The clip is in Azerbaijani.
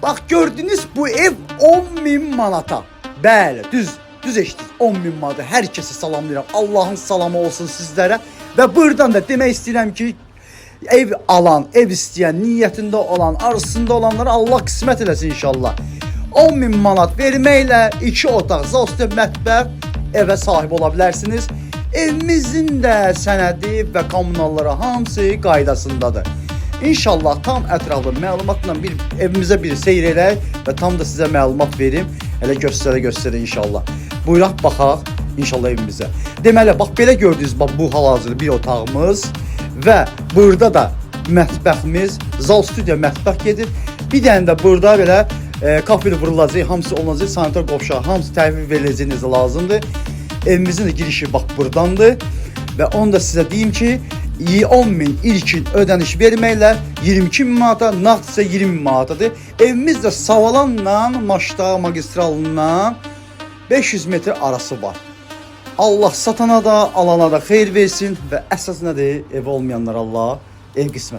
Bax gördünüz bu ev 10.000 manata. Bəli, düz eşitdiniz. 10.000 manata. Hər kəsə salamlayıram. Allahın salamı olsun sizlərə. Və buradan da demək istəyirəm ki, ev alan, ev istəyən, niyyətində olan, arzusunda olanlara Allah qismət eləsin inşallah. 10.000 manat verməklə 2 otaq, zastı mətbəx evə sahib ola bilərsiniz. Evimizin də sənədi və kommunalları hamısı qaydasındadır. İnşallah tam ətraflı məlumatla evimizə bir seyr edək və tam da sizə məlumat verim. Elə göstərə inşallah. Buyuraq baxaq inşallah evimizə. Deməli, bax belə gördünüz, bax bu hal-hazırda bir otağımız və burada da mətbəximiz, zal studiya mətbəx gedir. Bir dənə də burada belə kafeli vurulacaq, hamısı olacaq, sanitar qovşağı, hamısı təhvil veriləcəyiniz lazımdır. Evimizin də girişi bax buradandır və onu da sizə deyim ki, 10.000 ilkin ödəniş verməklə 22.000 manata, nağd isə 20.000 manatadır. Evimiz də Savalanla Maşda magistralından 500 metr arası var. Allah satana da, alana da xeyir versin və əsas nədir? Ev olmayanlar Allah ev qismət.